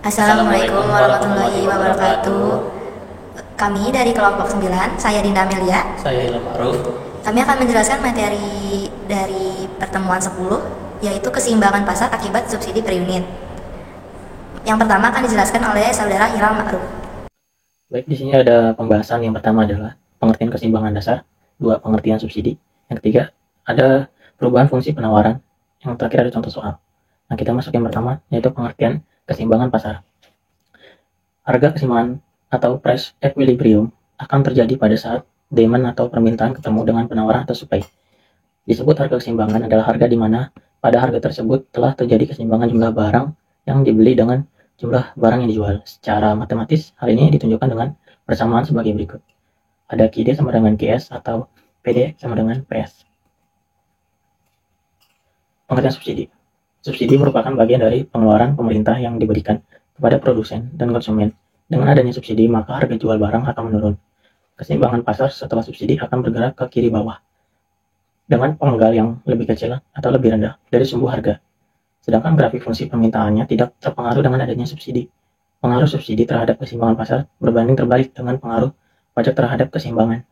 Assalamualaikum warahmatullahi wabarakatuh. Kami dari kelompok 9, saya Dinda Amelia. Saya Ilham Ma'ruf. Kami akan menjelaskan materi dari pertemuan 10, yaitu keseimbangan pasar akibat subsidi per unit. Yang pertama akan dijelaskan oleh saudara Ilham Ma'ruf. Baik, di sini ada pembahasan. Yang pertama adalah pengertian keseimbangan dasar, dua pengertian subsidi, yang ketiga ada perubahan fungsi penawaran, yang terakhir ada contoh soal. Nah, kita masuk yang pertama, yaitu pengertian keseimbangan pasar. Harga keseimbangan atau price equilibrium akan terjadi pada saat demand atau permintaan ketemu dengan penawaran atau supply. Disebut harga keseimbangan adalah harga di mana pada harga tersebut telah terjadi keseimbangan jumlah barang yang dibeli dengan jumlah barang yang dijual. Secara matematis, hal ini ditunjukkan dengan persamaan sebagai berikut. Ada QD sama dengan QS atau PD sama dengan PS. Pengertian subsidi. Subsidi merupakan bagian dari pengeluaran pemerintah yang diberikan kepada produsen dan konsumen. Dengan adanya subsidi, maka harga jual barang akan menurun. Keseimbangan pasar setelah subsidi akan bergerak ke kiri bawah, dengan penggal yang lebih kecil atau lebih rendah dari sumbu harga. Sedangkan grafik fungsi permintaannya tidak terpengaruh dengan adanya subsidi. Pengaruh subsidi terhadap keseimbangan pasar berbanding terbalik dengan pengaruh pajak terhadap keseimbangan.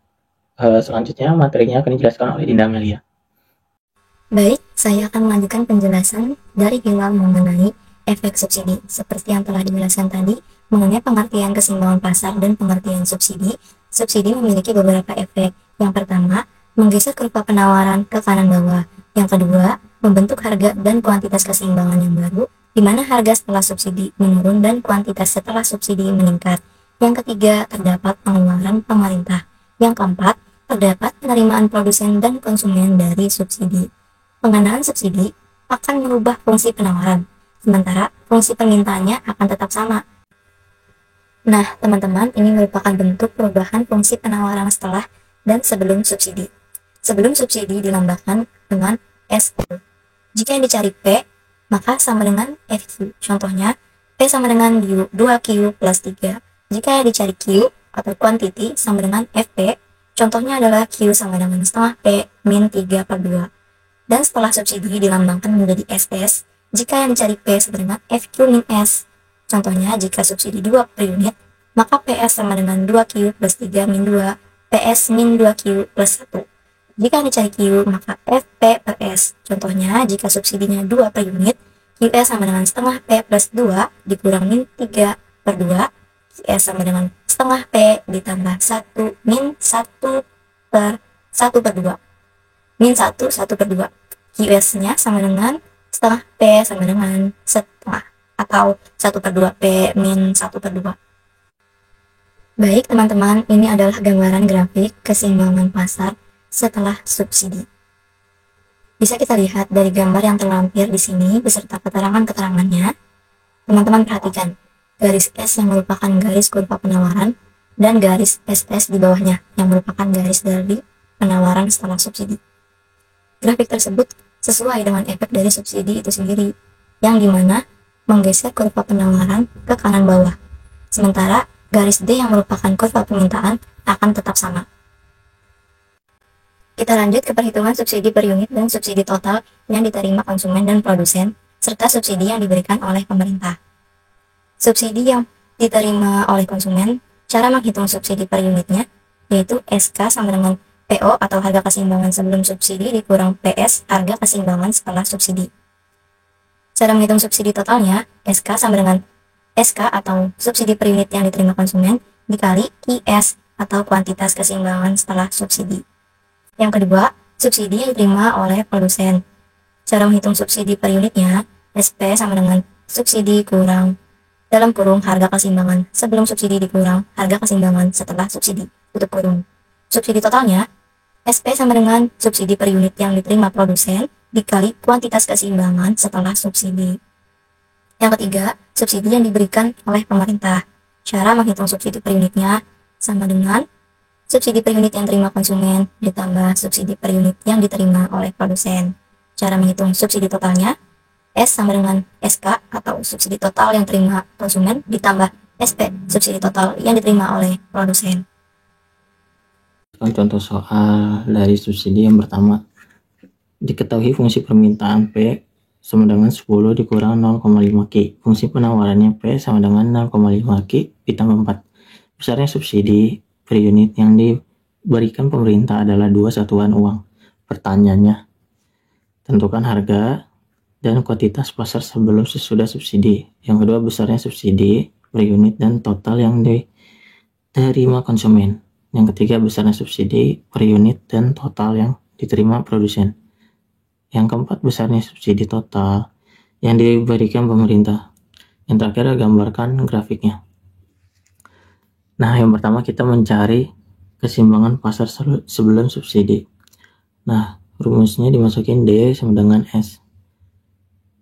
Selanjutnya, materinya akan dijelaskan oleh Dinda Amelia. Baik, saya akan melanjutkan penjelasan dari Hilal mengenai efek subsidi. Seperti yang telah dijelaskan tadi, mengenai pengertian keseimbangan pasar dan pengertian subsidi, subsidi memiliki beberapa efek. Yang pertama, menggeser kurva penawaran ke kanan bawah. Yang kedua, membentuk harga dan kuantitas keseimbangan yang baru, di mana harga setelah subsidi menurun dan kuantitas setelah subsidi meningkat. Yang ketiga, terdapat pengeluaran pemerintah. Yang keempat, terdapat penerimaan produsen dan konsumen dari subsidi. Penganaan subsidi akan merubah fungsi penawaran, sementara fungsi permintaannya akan tetap sama. Nah, teman-teman, ini merupakan bentuk perubahan fungsi penawaran setelah dan sebelum subsidi. Sebelum subsidi dilambangkan dengan SQ. Jika yang dicari P, maka sama dengan FQ. Contohnya, P sama dengan 2Q plus 3. Jika yang dicari Q atau quantity sama dengan FP, contohnya adalah Q sama dengan setengah P min 3 per 2. Dan setelah subsidi dilambangkan menjadi SS, jika yang dicari P sama dengan FQ min S. Contohnya, jika subsidi 2 per unit, maka PS sama dengan 2Q plus 3 min 2, PS min 2Q plus 1. Jika dicari Q, maka FP per S. Contohnya, jika subsidinya 2 per unit, QS sama dengan setengah P plus 2 dikurang min 3 per 2, QS sama dengan setengah P ditambah 1 min 1 per 1 per 2. Min 1 per 2. QS-nya sama dengan setengah P sama dengan setengah, atau 1 per 2 P min 1 per 2. Baik teman-teman, ini adalah gambaran grafik keseimbangan pasar setelah subsidi. Bisa kita lihat dari gambar yang terlampir di sini beserta keterangan-keterangannya. Teman-teman perhatikan, garis S yang merupakan garis kurva penawaran dan garis SS di bawahnya yang merupakan garis dari penawaran setelah subsidi. Grafik tersebut sesuai dengan efek dari subsidi itu sendiri, yang dimana menggeser kurva penawaran ke kanan bawah, sementara garis D yang merupakan kurva permintaan akan tetap sama. Kita lanjut ke perhitungan subsidi per unit dan subsidi total yang diterima konsumen dan produsen, serta subsidi yang diberikan oleh pemerintah. Subsidi yang diterima oleh konsumen, cara menghitung subsidi per unitnya, yaitu SK sama dengan PO atau harga keseimbangan sebelum subsidi dikurang PS harga keseimbangan setelah subsidi. Cara menghitung subsidi totalnya, SK sama dengan SK atau subsidi per unit yang diterima konsumen dikali QS atau kuantitas keseimbangan setelah subsidi. Yang kedua, subsidi yang diterima oleh produsen. Cara menghitung subsidi per unitnya, SP sama dengan subsidi kurang dalam kurung harga keseimbangan sebelum subsidi dikurang harga keseimbangan setelah subsidi, tutup kurung. Subsidi totalnya, SP sama dengan subsidi per unit yang diterima produsen dikali kuantitas keseimbangan setelah subsidi. Yang ketiga, subsidi yang diberikan oleh pemerintah. Cara menghitung subsidi per unitnya sama dengan subsidi per unit yang diterima konsumen ditambah subsidi per unit yang diterima oleh produsen. Cara menghitung subsidi totalnya, S sama dengan SK atau subsidi total yang diterima konsumen ditambah SP, subsidi total yang diterima oleh produsen. Contoh soal dari subsidi yang pertama. Diketahui fungsi permintaan P sama dengan 10 dikurang 0,5 Ki. Fungsi penawarannya P sama dengan 0,5 Ki ditambah 4. Besarnya subsidi per unit yang diberikan pemerintah adalah 2 satuan uang. Pertanyaannya, tentukan harga dan kuantitas pasar sebelum sesudah subsidi. Yang kedua, besarnya subsidi per unit dan total yang diterima konsumen. Yang ketiga, besarnya subsidi per unit dan total yang diterima produsen. Yang keempat, besarnya subsidi total yang diberikan pemerintah. Yang terakhir, gambarkan grafiknya. Nah, yang pertama kita mencari keseimbangan pasar sebelum subsidi. Nah, rumusnya dimasukin D sama dengan S.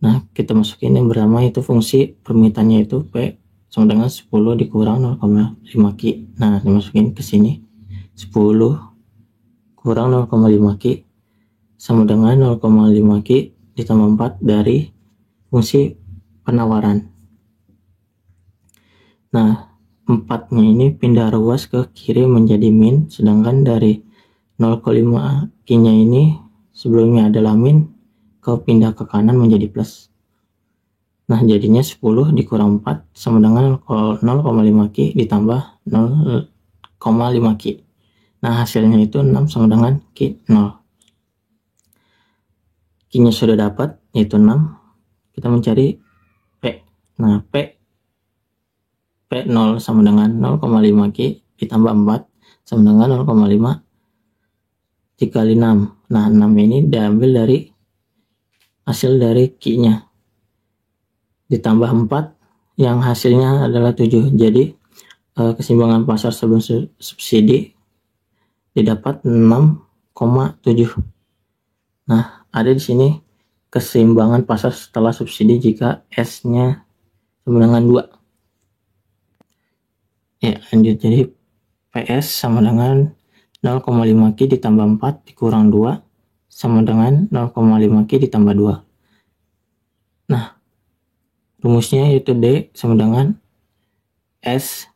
Nah, kita masukin yang pertama itu fungsi permintaannya itu P sama dengan 10 dikurang 0,5 Ki. Nah, dimasukin ke sini 10 kurang 0,5 Ki sama dengan 0,5 Ki ditambah 4 dari fungsi penawaran. Nah, 4-nya ini pindah ruas ke kiri menjadi min, sedangkan dari 0,5 Ki-nya ini sebelumnya adalah min, ke pindah ke kanan menjadi plus. Nah, jadinya 10 dikurang 4 sama dengan 0,5 Ki ditambah 0,5 Ki. Nah, hasilnya itu 6 sama dengan Ki 0. Ki-nya sudah dapat, yaitu 6. Kita mencari P. Nah, P0 sama dengan 0,5 Ki ditambah 4 sama dengan 0,5 dikali 6. Nah, 6 ini diambil dari hasil dari Ki-nya. Ditambah 4 yang hasilnya adalah 7. Jadi keseimbangan pasar sebelum subsidi didapat 6,7. Nah, ada di sini keseimbangan pasar setelah subsidi jika S-nya sama dengan 2. Ya, lanjut. Jadi PS sama dengan 0,5 Ki ditambah 4 dikurang 2 sama dengan 0,5 Ki ditambah 2. Nah, rumusnya yaitu D sama dengan SS.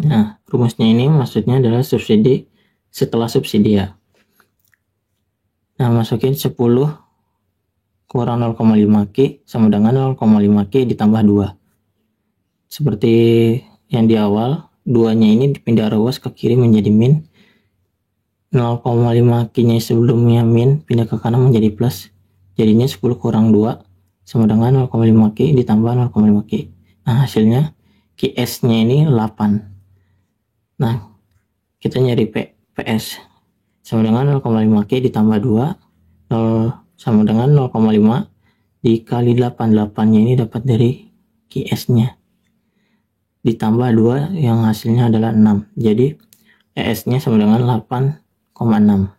Nah, rumusnya ini maksudnya adalah subsidi setelah subsidi ya. Nah, masukin 10 kurang 0,5 Ki sama dengan 0,5 Ki ditambah 2. Seperti yang di awal, 2-nya ini dipindah ruas ke kiri menjadi min, 0,5 Ki-nya sebelumnya min, pindah ke kanan menjadi plus. Jadinya 10 kurang 2 sama dengan 0,5 Ki ditambah 0,5 Ki. Nah, hasilnya QS-nya ini 8. Nah, kita nyari PS sama dengan 0,5 Ki ditambah 2, 0 sama dengan 0,5 dikali 8. 8-nya ini dapat dari QS-nya. Ditambah 2 yang hasilnya adalah 6. Jadi ES-nya sama dengan 8,6.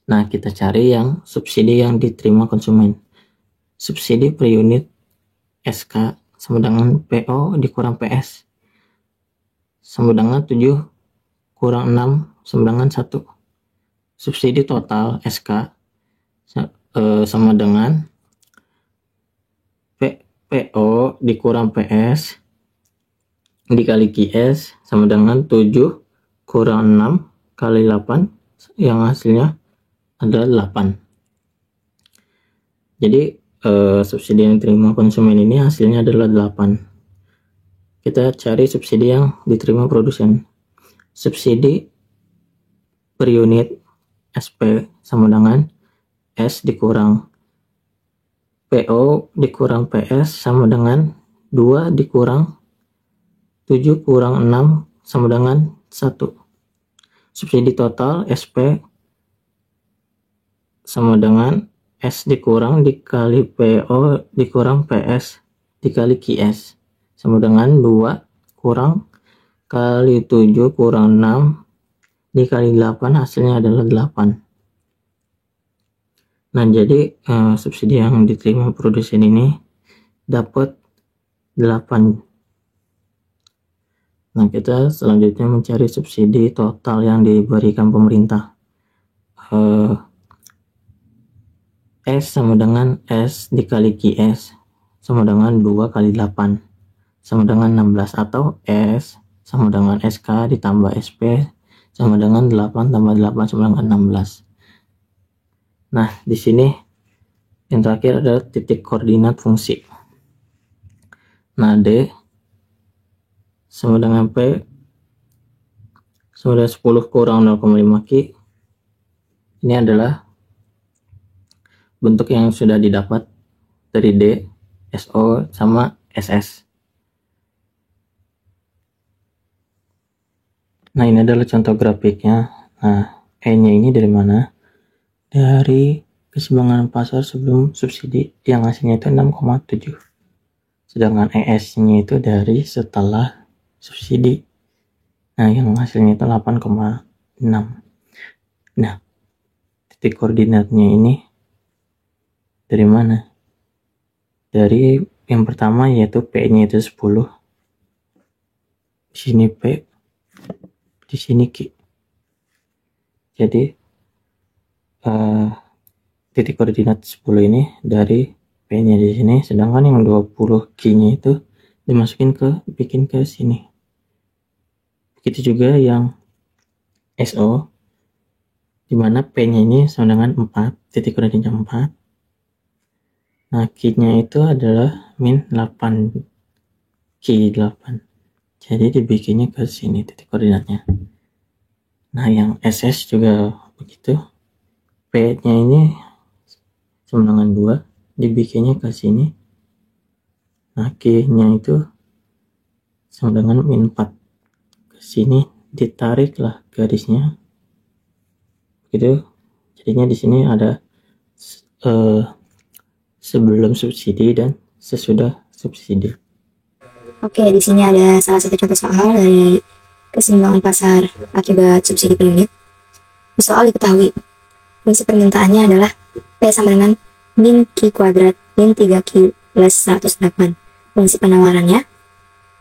Nah, kita cari yang subsidi yang diterima konsumen. Subsidi per unit SK sama dengan PO dikurang PS sama dengan 7 kurang 6 sama dengan 1. Subsidi total SK sama dengan PO dikurang PS dikali QS sama dengan 7 kurang 6 kali 8 yang hasilnya adalah 8. Jadi subsidi yang diterima konsumen ini hasilnya adalah 8. Kita cari subsidi yang diterima produsen. Subsidi per unit SP sama dengan S dikurang PO dikurang PS sama dengan 2 dikurang 7 kurang 6 sama dengan 1. Subsidi total SP sama dengan S dikurang dikali PO dikurang PS dikali QS sama dengan 2 kurang kali 7 kurang 6 dikali 8 hasilnya adalah 8. Nah, jadi subsidi yang diterima produsen ini dapat 8. Nah, kita selanjutnya mencari subsidi total yang diberikan pemerintah. S sama dengan S dikali QS sama dengan 2 kali 8 sama dengan 16, atau S sama dengan SK ditambah SP sama dengan 8 tambah 8 sama dengan 16. Nah, di sini yang terakhir adalah titik koordinat fungsi. Nah, D sama dengan P sama dengan 10 kurang 0,5 Q. Ini adalah bentuk yang sudah didapat dari D, SO, sama SS. Nah, ini adalah contoh grafiknya. Nah, E-nya ini dari mana? Dari keseimbangan pasar sebelum subsidi yang hasilnya itu 6,7. Sedangkan ES-nya itu dari setelah subsidi. Nah, yang hasilnya itu 8,6. Nah, titik koordinatnya ini dari mana? Dari yang pertama yaitu P-nya itu 10. Di sini P, di sini Q. Jadi titik koordinat 10 ini dari P-nya di sini, sedangkan yang 20 Q-nya itu bikin ke sini. Begitu juga yang SO, dimana P-nya ini sama dengan 4, titik koordinatnya 4. Nah, Q-nya itu adalah min 8, Q8. Jadi dibikinnya ke sini titik koordinatnya. Nah, yang SS juga begitu. P-nya ini sama dengan 2, dibikinnya ke sini. Nah, Q-nya itu sama dengan min 4. Ke sini ditariklah garisnya. Begitu. Jadinya di sini ada sebelum subsidi dan sesudah subsidi. Oke, di sini ada salah satu contoh soal dari keseimbangan pasar akibat subsidi per unit. Di soal diketahui fungsi permintaannya adalah P sama dengan min Q kuadrat min 3Q plus 108. Fungsi penawarannya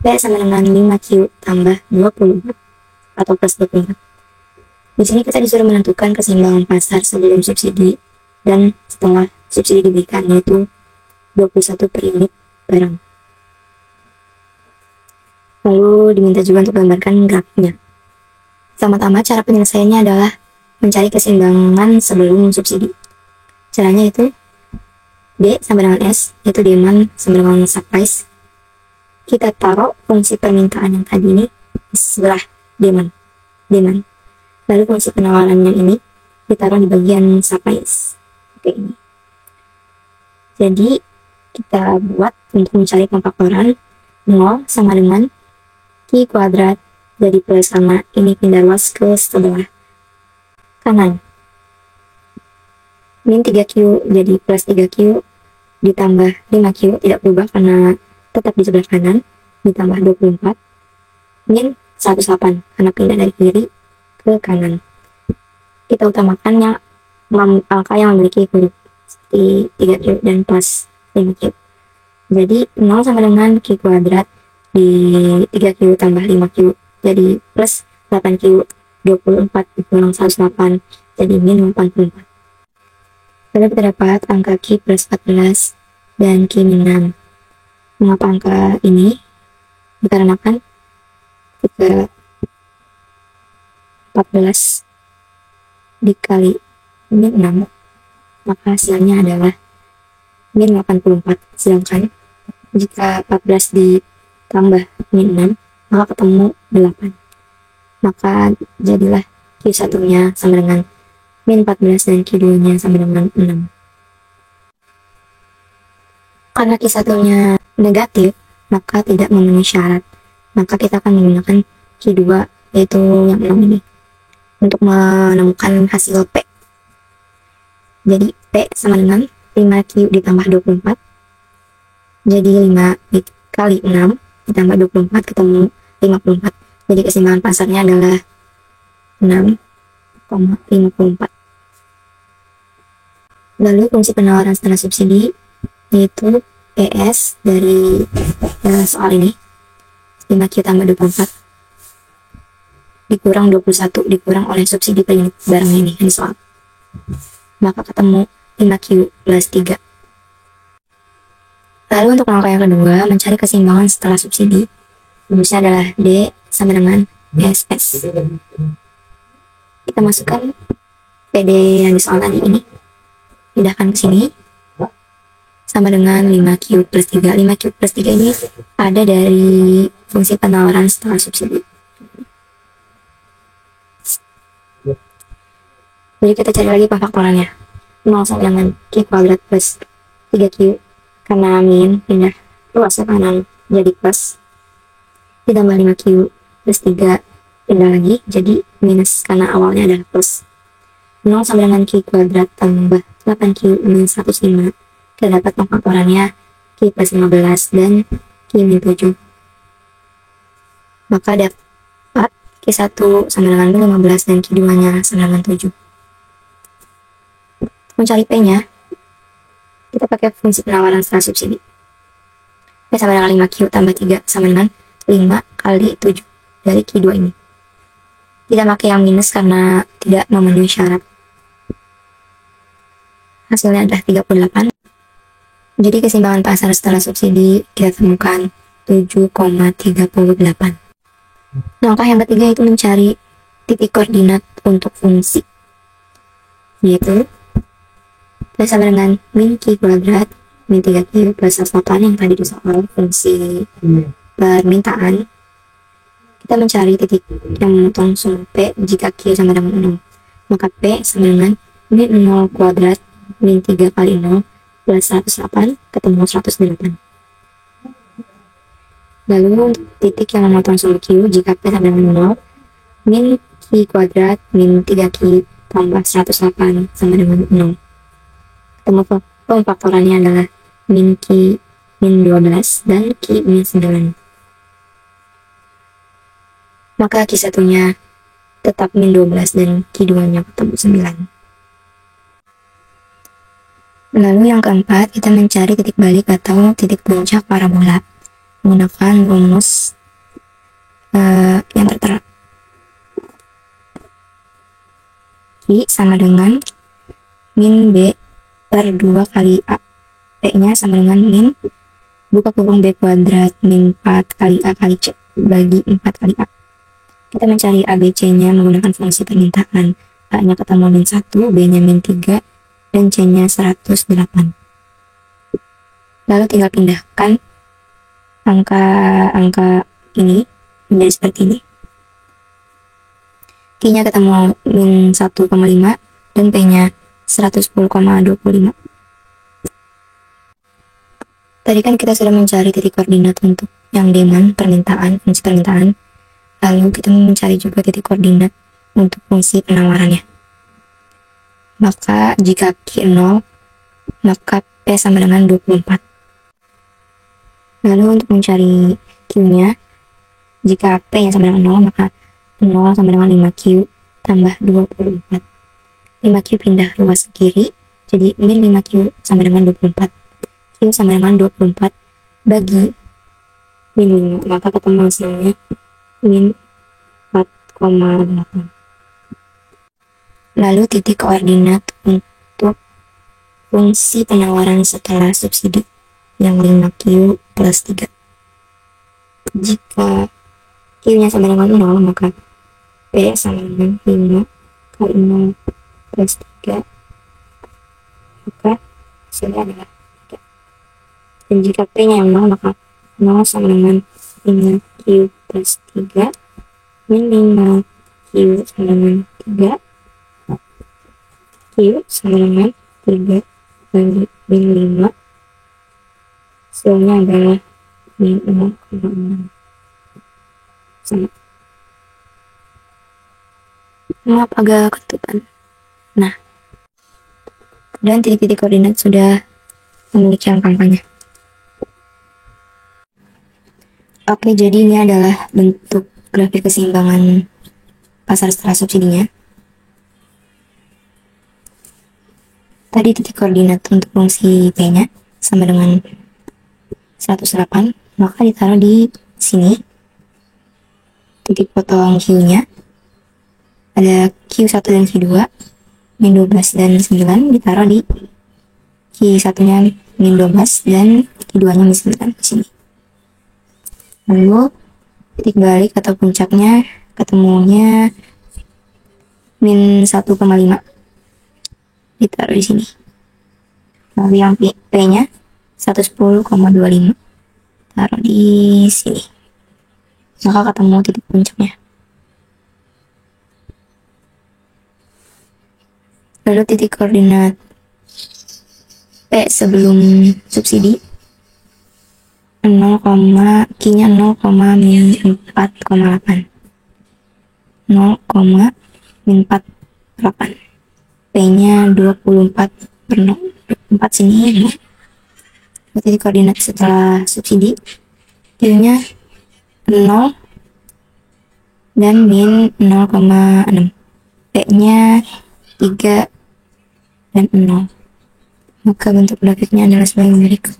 P sama dengan 5Q tambah 20 atau plus 24. Di sini kita disuruh menentukan keseimbangan pasar sebelum subsidi dan setelah subsidi diberikan, yaitu 21 per unit barang. Lalu diminta juga untuk gambarkan grafiknya. Pertama-tama cara penyelesaiannya adalah mencari keseimbangan sebelum subsidi. Caranya itu D sama dengan S, yaitu demand sama dengan supply. Kita taruh fungsi permintaan yang tadi ini di sebelah demand. Lalu fungsi penawaran yang ini ditaruh di bagian supply. Oke, ini. Jadi kita buat untuk mencari pemfaktoran 0 sama dengan Q kuadrat jadi plus, sama ini pindah ruas ke sebelah kanan. Min 3Q jadi plus 3Q ditambah 5Q tidak berubah karena tetap di sebelah kanan, ditambah 24 min 108 karena pindah dari kiri ke kanan. Kita utamakan yang angka yang memiliki huruf seperti 3Q dan plus 5Q. Jadi 0 sama dengan Q kuadrat di 3Q tambah 5Q jadi plus 8Q, 24 dikurang 108 jadi min 84. Lalu kita dapat angka Q plus 14 dan Q min 6. Mengapa angka ini? Dikarenakan jika 14 dikali min 6 maka hasilnya adalah min 84, sedangkan jika 14 ditambah min 6 maka ketemu 8, maka jadilah Q1 nya sama dengan min 14 dan Q2 nya sama dengan 6. Karena Q1 nya negatif maka tidak memenuhi syarat, maka kita akan menggunakan Q2 yaitu yang 6 ini untuk menemukan hasil P. Jadi P sama dengan 5Q ditambah 24, jadi 5 dikali 6 ditambah 24 ketemu 54. Jadi keseimbangan pasarnya adalah 6,54. Lalu fungsi penawaran setelah subsidi yaitu PS dari soal ini 5Q tambah 24 dikurang 21 dikurang oleh subsidi per unit barang ini soal, maka ketemu 5Q plus 3. Lalu untuk langkah yang kedua, mencari keseimbangan setelah subsidi, rumusnya adalah D sama dengan SS. Kita masukkan PD yang di soal tadi ini. pindahkan ke sini, sama dengan 5Q plus 3. 5Q plus 3 ini ada dari fungsi penawaran setelah subsidi. Jadi kita cari lagi pemfaktorannya. 0 sama dengan Q kuadrat plus 3Q, karena min pindah luas ke kanan jadi plus, ditambah 5Q plus 3 pindah lagi jadi minus karena awalnya adalah plus. 0 sama dengan Q kuadrat tambah 8Q minus 105. Kita dapat pemfaktorannya Q plus 15 dan Q min 7. Maka dapat Q1 sama dengan 15 dan Q2 nya sama dengan 7. Mencari P-nya, kita pakai fungsi penawaran setelah subsidi. P sama dengan 5Q tambah 3 sama dengan 5 kali 7 dari Q2 ini. Kita pakai yang minus karena tidak memenuhi syarat. Hasilnya adalah 38. Jadi keseimbangan pasar setelah subsidi kita temukan 7,38. Langkah yang ketiga itu mencari titik koordinat untuk fungsi, yaitu P sama dengan min Q kuadrat min 3Q plus 8 yang tadi di soal fungsi permintaan. Kita mencari titik yang memotong sumbu P jika Q sama dengan 0. Maka P sama dengan min 0 kuadrat min 3 kali 0 plus 108 ketemu 108. Lalu untuk titik yang memotong sumbu Q jika P sama dengan 0, min Q kuadrat min 3Q tambah 108 sama dengan 0. Ketemu pemfaktorannya adalah min Q min 12 dan Q min 9. Maka Q1 nya tetap min 12 dan Q2 nya ketemu 9. Lalu yang keempat, kita mencari titik balik atau titik puncak parabola menggunakan rumus yang tertera. Q sama dengan min B per 2 kali A. P nya sama dengan min buka kurung B kuadrat min 4 kali A kali C bagi 4 kali A. Kita mencari ABC nya menggunakan fungsi permintaan. A nya ketemu min 1, B nya min 3, dan C nya 108. Lalu tinggal pindahkan angka-angka ini menjadi seperti ini. Q nya ketemu min 1,5 dan P nya 110,25. Tadi kan kita sudah mencari titik koordinat untuk yang demand permintaan, fungsi permintaan. Lalu kita mencari juga titik koordinat untuk fungsi penawarannya. Maka jika Q 0, maka P sama dengan 24. Lalu untuk mencari Q-nya, jika P yang sama dengan 0, maka 0 sama dengan 5Q tambah 24. 5Q pindah luas ke kiri, jadi min 5Q sama dengan 24. Q sama dengan 24 bagi min 5, maka ketemu hasilnya min 4,8. Lalu titik koordinat untuk fungsi penawaran setelah subsidi yang 5Q plus 3. Jika Q nya sama dengan 0, maka P sama dengan 5 kali 0 plus 3, maka hasilnya adalah 3. Dan jika P nya 0, maka 0 sama dengan 5Q plus 3 min 5Q sama dengan 3, Q sama dengan 3 bagi min 5, hasilnya adalah min 0,6. Sama. Maaf agak ketukan. Nah, dan titik-titik koordinat sudah memiliki angka-angkanya. Oke, jadi ini adalah bentuk grafik keseimbangan pasar setelah subsidinya. Tadi titik koordinat untuk fungsi P-nya sama dengan 108, maka ditaruh di sini. Titik potong Q-nya ada Q1 dan Q2, min 12 dan 9 ditaruh di Q1 nya min 12 dan Q2 nya min 9 di sini. Lalu titik balik atau puncaknya ketemunya min 1,5 ditaruh di sini. Lalu yang P-nya 110,25 taruh di sini, maka ketemu titik puncaknya. Lalu titik koordinat P sebelum subsidi 0, Q-nya 0,-4,8 0,-4,8, P-nya 24/4 sini. Titik koordinat setelah subsidi Q-nya 0 dan -0,6, P-nya 3 dan 0. Maka bentuk grafiknya adalah sebagai berikut.